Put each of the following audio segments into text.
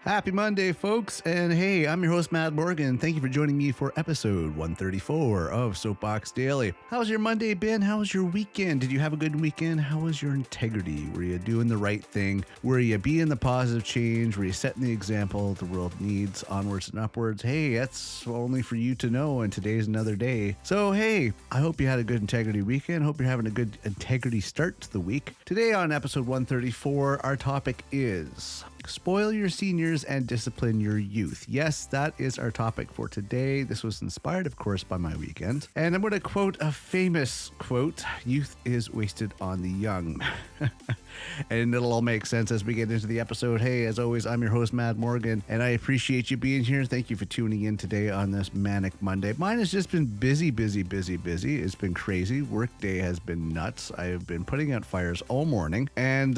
Happy Monday, folks. And hey, I'm your host, Matt Morgan. Thank you for joining me for episode 134 of Soapbox Daily. How's your Monday been? How was your weekend? Did you have a good weekend? How was your integrity? Were you doing the right thing? Were you being the positive change? Were you setting the example the world needs onwards and upwards? Hey, that's only for you to know, and today's another day. So hey, I hope you had a good integrity weekend. Hope you're having a good integrity start to the week. Today on episode 134, our topic is spoil your seniors and discipline your youth. Yes, that is our topic for today. This was inspired, of course, by my weekend. And I'm going to quote a famous quote: youth is wasted on the young. And it'll all make sense as we get into the episode. Hey, as always, I'm your host, Matt Morgan, and I appreciate you being here. Thank you for tuning in today on this manic Monday. Mine has just been busy. It's been crazy. Work day has been nuts. I've been putting out fires all morning. And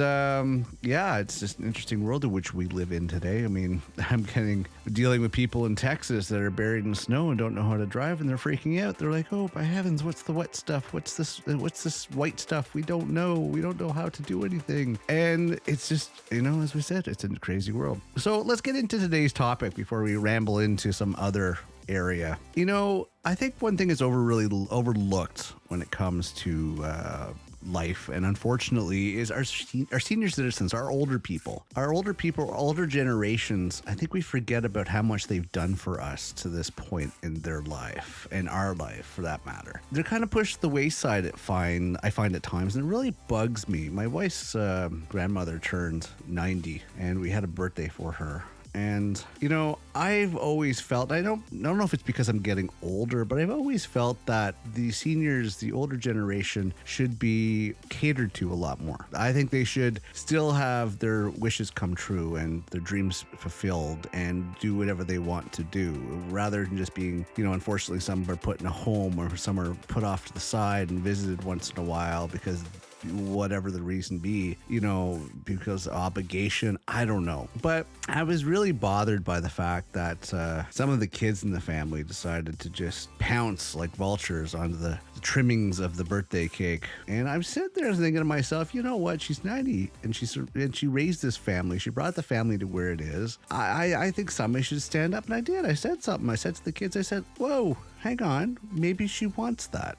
yeah, it's just an interesting world in which we live in today. I mean, I'm dealing with people in Texas that are buried in snow and don't know how to drive, and they're freaking out. They're like, oh, by heavens, what's the wet stuff? What's this white stuff? We don't know. We don't know how to do anything. And it's just, as we said, it's a crazy world. So let's get into today's topic before we ramble into some other area. I think one thing is really overlooked when it comes to life, and unfortunately, is our senior citizens, our older generations. I think we forget about how much they've done for us to this point in their life, and our life for that matter. They're kind of pushed to the wayside, I find at times, and it really bugs me. My wife's grandmother turned 90, and we had a birthday for her. And, I've always felt, I don't know if it's because I'm getting older, but I've always felt that the seniors, the older generation, should be catered to a lot more. I think they should still have their wishes come true and their dreams fulfilled and do whatever they want to do, rather than just being, unfortunately, some are put in a home or some are put off to the side and visited once in a while because whatever the reason be, because of obligation, I don't know. But I was really bothered by the fact that some of the kids in the family decided to just pounce like vultures onto the trimmings of the birthday cake. And I'm sitting there thinking to myself, you know what? She's 90 and she raised this family. She brought the family to where it is. I think somebody should stand up, and I did. I said something. I said to the kids, I said, whoa, hang on, maybe she wants that,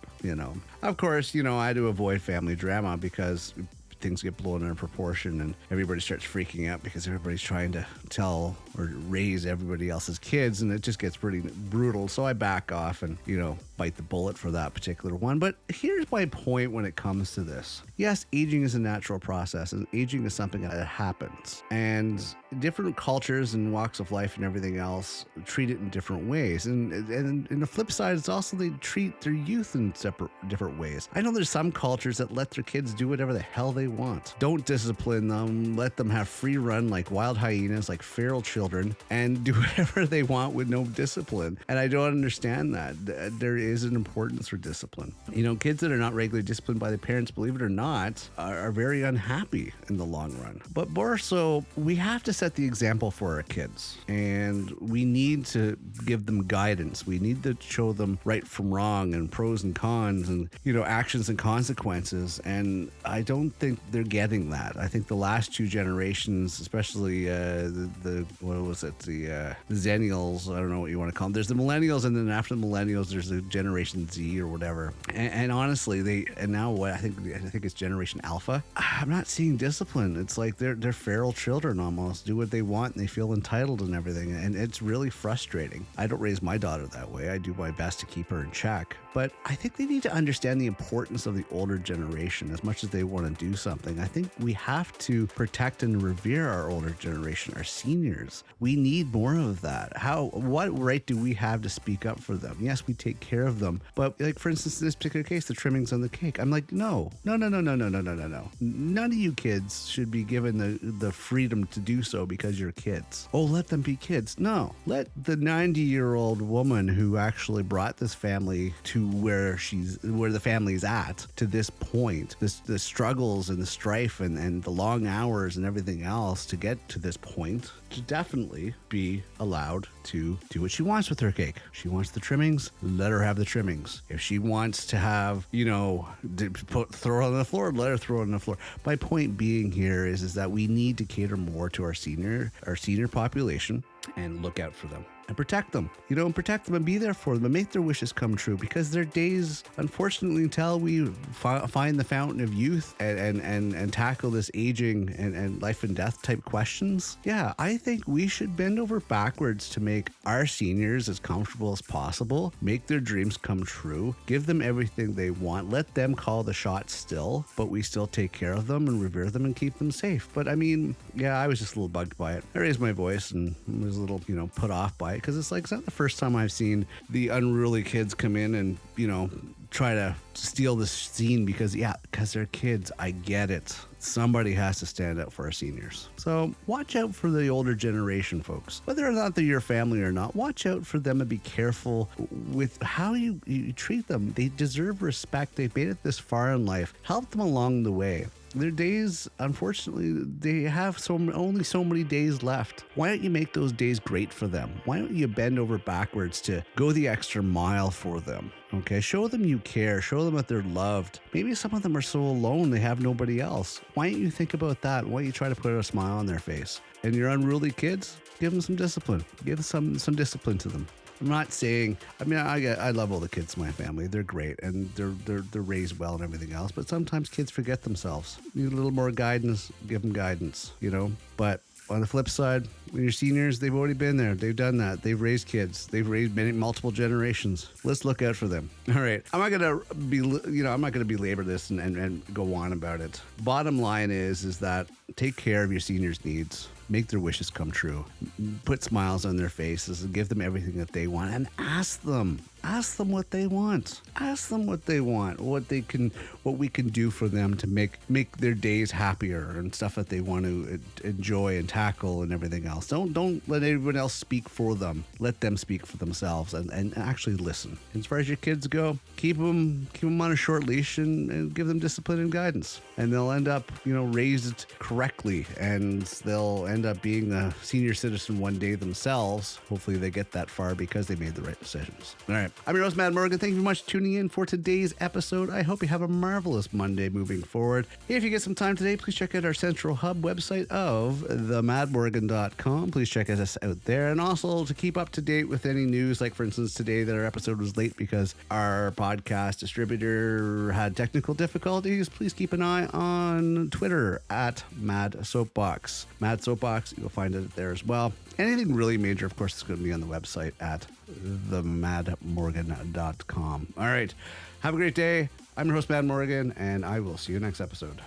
Of course, I had to avoid family drama because things get blown out of proportion and everybody starts freaking out because everybody's trying to tell or raise everybody else's kids, and it just gets pretty brutal. So I back off and, bite the bullet for that particular one. But here's my point when it comes to this. Yes, aging is a natural process, and aging is something that happens. And different cultures and walks of life and everything else treat it in different ways. And the flip side is also they treat their youth in different ways. I know there's some cultures that let their kids do whatever the hell they want. Don't discipline them. Let them have free run like wild hyenas, like feral children, and do whatever they want with no discipline. And I don't understand that. There is an importance for discipline. Kids that are not regularly disciplined by their parents, believe it or not, are very unhappy in the long run. But more so, we have to set the example for our kids, and we need to give them guidance. We need to show them right from wrong and pros and cons and, actions and consequences. And I don't think they're getting that. I think the last two generations, especially the Zennials, I don't know what you want to call them. There's the millennials, and then after the millennials, there's the Generation Z or whatever. And honestly, now what I think it's Generation Alpha. I'm not seeing discipline. It's like they're feral children almost. Do what they want and they feel entitled and everything. And it's really frustrating. I don't raise my daughter that way. I do my best to keep her in check. But I think they need to understand the importance of the older generation as much as they want to do something. I think we have to protect and revere our older generation, our seniors. We need more of that. What right do we have to speak up for them? Yes, we take care of them. But like, for instance, in this particular case, the trimmings on the cake, I'm like, no. None of you kids should be given the freedom to do so because you're kids. Oh, let them be kids. No, let the 90-year-old woman who actually brought this family to where the family's at to this point, the struggles and the strife and the long hours and everything else to get to this point, should definitely be allowed to do what she wants with her cake. She wants the trimmings, let her have the trimmings. If she wants to have, throw it on the floor, let her throw it on the floor. My point being here is that we need to cater more to our senior population and look out for them and protect them, and be there for them and make their wishes come true, because their days, unfortunately, until we find the fountain of youth and tackle this aging and life and death type questions. Yeah, I think we should bend over backwards to make our seniors as comfortable as possible, make their dreams come true, give them everything they want, let them call the shots still, but we still take care of them and revere them and keep them safe. But I mean, yeah, I was just a little bugged by it. I raised my voice and was a little, put off by it, because it's not the first time I've seen the unruly kids come in and, try to steal the scene because they're kids. I get it. Somebody has to stand up for our seniors. So watch out for the older generation, folks. Whether or not they're your family or not, watch out for them and be careful with how you treat them. They deserve respect. They've made it this far in life. Help them along the way. Their days, unfortunately, they have only so many days left. Why don't you make those days great for them? Why don't you bend over backwards to go the extra mile for them? Okay, show them you care. Show them that they're loved. Maybe some of them are so alone they have nobody else. Why don't you think about that? Why don't you try to put a smile on their face? And your unruly kids, give them some discipline. Give some discipline to them. I'm not saying, I love all the kids in my family. They're great and they're raised well and everything else. But sometimes kids forget themselves. Need a little more guidance, give them guidance, But on the flip side, when you're seniors, they've already been there. They've done that. They've raised kids. They've raised multiple generations. Let's look out for them. All right. I'm not going to belabor this and go on about it. Bottom line is that take care of your seniors' needs. Make their wishes come true. Put smiles on their faces and give them everything that they want, and ask them what they want. Ask them what they want, what we can do for them to make their days happier and stuff that they want to enjoy and tackle and everything else. Don't let everyone else speak for them. Let them speak for themselves and actually listen. As far as your kids go, keep them on a short leash and give them discipline and guidance, and they'll end up raised correctly, and they'll end up being a senior citizen one day themselves. Hopefully they get that far because they made the right decisions. All right. I'm your host, Matt Morgan. Thank you very much for tuning in for today's episode. I hope you have a marvelous Monday moving forward. If you get some time today, please check out our central hub website of themadmorgan.com. Please check us out there. And also to keep up to date with any news, like for instance, today that our episode was late because our podcast distributor had technical difficulties, please keep an eye on Twitter at Mad Soapbox. Mad Soapbox, you'll find it there as well. Anything really major, of course, is going to be on the website at themadmorgan.com. All right. Have a great day. I'm your host, Matt Morgan, and I will see you next episode.